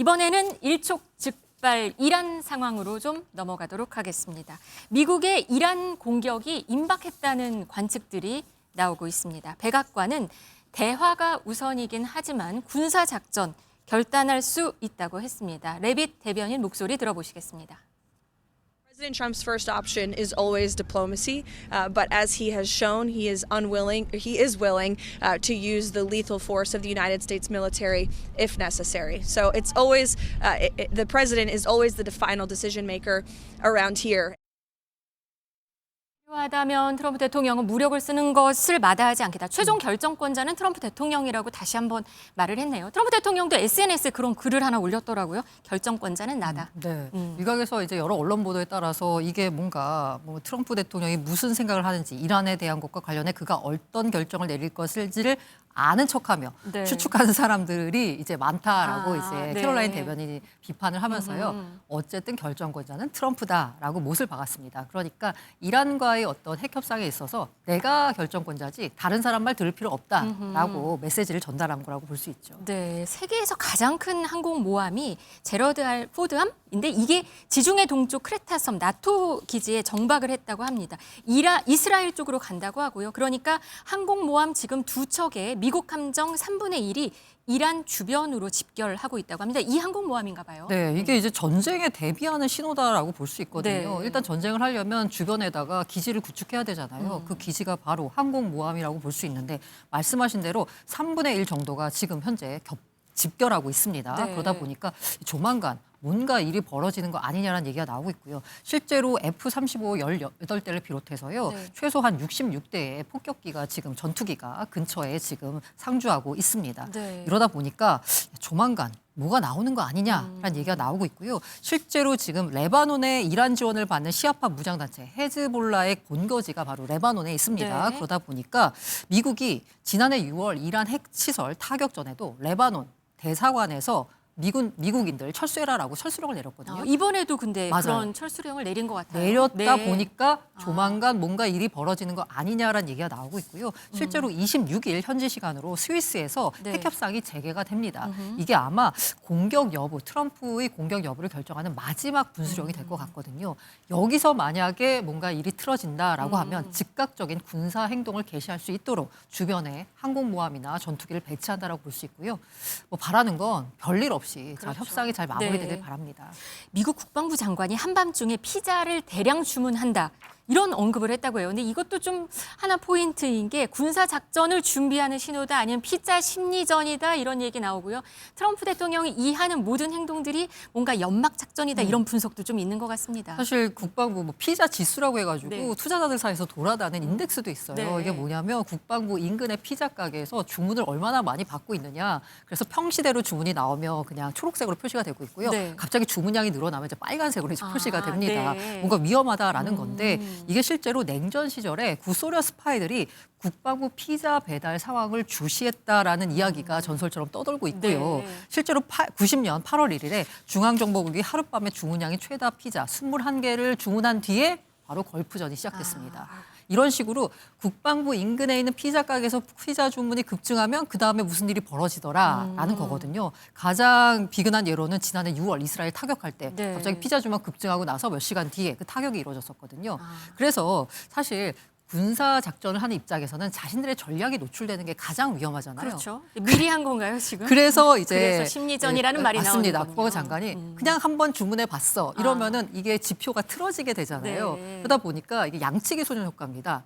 이번에는 일촉즉발 이란 상황으로 좀 넘어가도록 하겠습니다. 미국의 이란 공격이 임박했다는 관측들이 나오고 있습니다. 백악관은 대화가 우선이긴 하지만 군사작전 결단할 수 있다고 했습니다. 레빗 대변인 목소리 들어보시겠습니다. President Trump's first option is always diplomacy, but as he has shown, he is willing to use the lethal force of the United States military if necessary. So it's always the president is always the final decision maker around here. 필요하다면 트럼프 대통령은 무력을 쓰는 것을 마다하지 않겠다. 최종 결정권자는 트럼프 대통령이라고 다시 한번 말을 했네요. 트럼프 대통령도 SNS에 그런 글을 하나 올렸더라고요. 결정권자는 나다. 네. 일각에서 이제 여러 언론 보도에 따라서 이게 뭔가 트럼프 대통령이 무슨 생각을 하는지 이란에 대한 것과 관련해 그가 어떤 결정을 내릴 것을지를 아는 척하며 네. 추측하는 사람들이 이제 많다라고 이제 네. 캐롤라인 대변인이 비판을 하면서요. 어쨌든 결정권자는 트럼프다라고 못을 박았습니다. 그러니까 이란과의 어떤 핵 협상에 있어서 내가 결정권자지 다른 사람 말 들을 필요 없다라고 메시지를 전달한 거라고 볼 수 있죠. 네, 세계에서 가장 큰 항공모함이 제러드 알 포드함인데 이게 지중해 동쪽 크레타 섬 나토 기지에 정박을 했다고 합니다. 이스라엘 쪽으로 간다고 하고요. 그러니까 항공모함 지금 두 척에 미국 함정 3분의 1이 이란 주변으로 집결하고 있다고 합니다. 이 항공모함인가 봐요. 네, 이게 이제 전쟁에 대비하는 신호다라고 볼 수 있거든요. 네. 일단 전쟁을 하려면 주변에다가 기지를 구축해야 되잖아요. 그 기지가 바로 항공모함이라고 볼 수 있는데 말씀하신 대로 3분의 1 정도가 지금 현재 집결하고 있습니다. 네. 그러다 보니까 조만간 뭔가 일이 벌어지는 거 아니냐라는 얘기가 나오고 있고요. 실제로 F-35 18대를 비롯해서요. 네. 최소 한 66대의 폭격기가 지금 전투기가 근처에 지금 상주하고 있습니다. 네. 이러다 보니까 조만간 뭐가 나오는 거 아니냐라는 얘기가 나오고 있고요. 실제로 지금 레바논의 이란 지원을 받는 시아파 무장단체 헤즈볼라의 본거지가 바로 레바논에 있습니다. 네. 그러다 보니까 미국이 지난해 6월 이란 핵시설 타격 전에도 레바논 대사관에서 미국인들 철수해라라고 철수령을 내렸거든요. 이번에도 근데 맞아요. 그런 철수령을 내린 것 같아요. 내렸다 네. 보니까 조만간 뭔가 일이 벌어지는 거 아니냐라는 얘기가 나오고 있고요. 실제로 26일 현지 시간으로 스위스에서 네. 핵 협상이 재개가 됩니다. 이게 아마 공격 여부, 트럼프의 공격 여부를 결정하는 마지막 분수령이 될 것 같거든요. 여기서 만약에 뭔가 일이 틀어진다라고 하면 즉각적인 군사 행동을 개시할 수 있도록 주변에 항공모함이나 전투기를 배치한다라고 볼 수 있고요. 바라는 건 별일 없이 잘 그렇죠. 협상이 잘 마무리되길 네. 바랍니다. 미국 국방부 장관이 한밤중에 피자를 대량 주문한다. 이런 언급을 했다고 해요. 근데 이것도 좀 하나 포인트인 게 군사작전을 준비하는 신호다 아니면 피자 심리전이다 이런 얘기 나오고요. 트럼프 대통령이 이 하는 모든 행동들이 뭔가 연막작전이다 이런 분석도 좀 있는 것 같습니다. 사실 국방부 피자 지수라고 해가지고 네. 투자자들 사이에서 돌아다니는 인덱스도 있어요. 네. 이게 뭐냐면 국방부 인근의 피자 가게에서 주문을 얼마나 많이 받고 있느냐. 그래서 평시대로 주문이 나오면 그냥 초록색으로 표시가 되고 있고요. 네. 갑자기 주문량이 늘어나면 이제 빨간색으로 이제 표시가 됩니다. 네. 뭔가 위험하다라는 건데 이게 실제로 냉전 시절에 구소련 스파이들이 국방부 피자 배달 상황을 주시했다라는 이야기가 전설처럼 떠돌고 있고요. 네. 실제로 90년 8월 1일에 중앙정보국이 하룻밤에 주문량이 최다 피자 21개를 주문한 뒤에 바로 걸프전이 시작됐습니다. 이런 식으로 국방부 인근에 있는 피자 가게에서 피자 주문이 급증하면 그다음에 무슨 일이 벌어지더라라는 거거든요. 가장 비근한 예로는 지난해 6월 이스라엘 타격할 때 네. 갑자기 피자 주문 급증하고 나서 몇 시간 뒤에 그 타격이 이루어졌었거든요. 그래서 사실 군사 작전을 하는 입장에서는 자신들의 전략이 노출되는 게 가장 위험하잖아요. 그렇죠. 미리 한 건가요 지금? 그래서 이제 그래서 심리전이라는 말이 맞습니다. 나오는 국방부 장관이 그냥 한번 주문해 봤어. 이러면은 이게 지표가 틀어지게 되잖아요. 네. 그러다 보니까 이게 양측의 소년 효과입니다.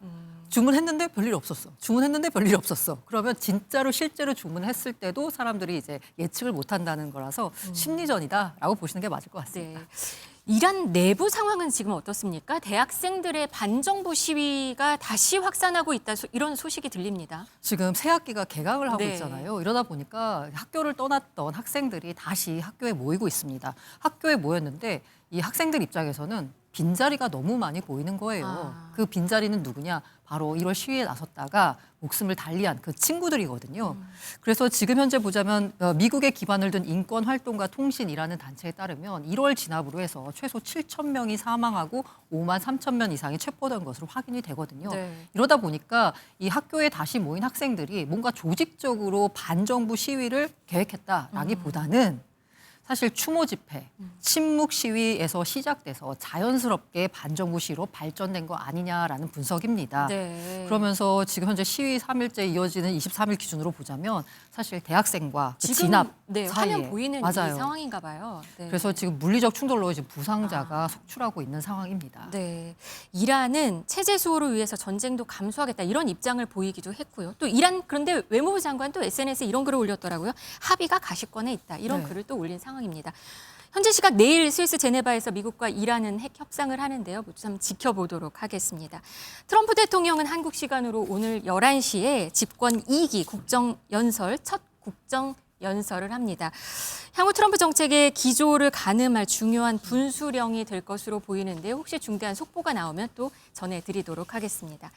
주문했는데 별일 없었어. 주문했는데 별일 없었어. 그러면 진짜로 실제로 주문했을 때도 사람들이 이제 예측을 못 한다는 거라서 심리전이다라고 보시는 게 맞을 것 같습니다. 네. 이란 내부 상황은 지금 어떻습니까? 대학생들의 반정부 시위가 다시 확산하고 있다 이런 소식이 들립니다. 지금 새 학기가 개강을 하고 네. 있잖아요. 이러다 보니까 학교를 떠났던 학생들이 다시 학교에 모이고 있습니다. 학교에 모였는데 이 학생들 입장에서는 빈자리가 너무 많이 보이는 거예요. 그 빈자리는 누구냐? 바로 1월 시위에 나섰다가 목숨을 달리한 그 친구들이거든요. 그래서 지금 현재 보자면 미국에 기반을 둔 인권활동가 통신이라는 단체에 따르면 1월 진압으로 해서 최소 7천 명이 사망하고 5만 3천 명 이상이 체포된 것으로 확인이 되거든요. 네. 이러다 보니까 이 학교에 다시 모인 학생들이 뭔가 조직적으로 반정부 시위를 계획했다라기보다는 사실 추모 집회, 침묵 시위에서 시작돼서 자연스럽게 반정부 시위로 발전된 거 아니냐라는 분석입니다. 네. 그러면서 지금 현재 시위 3일째 이어지는 23일 기준으로 보자면 사실 대학생과 그 지금 진압 네, 사이에 화면 보이는 이 맞아요. 상황인가 봐요. 네. 그래서 지금 물리적 충돌로 이제 부상자가 속출하고 있는 상황입니다. 네, 이란은 체제 수호를 위해서 전쟁도 감수하겠다 이런 입장을 보이기도 했고요. 또 이란 그런데 외무부 장관도 SNS에 이런 글을 올렸더라고요. 합의가 가시권에 있다 이런 네. 글을 또 올린 상황입니다. 현재 시각 내일 스위스 제네바에서 미국과 이란은 핵 협상을 하는데요. 모두 좀 지켜보도록 하겠습니다. 트럼프 대통령은 한국 시간으로 오늘 11시에 집권 2기 국정연설 첫 국정연설을 합니다. 향후 트럼프 정책의 기조를 가늠할 중요한 분수령이 될 것으로 보이는데 혹시 중대한 속보가 나오면 또 전해드리도록 하겠습니다.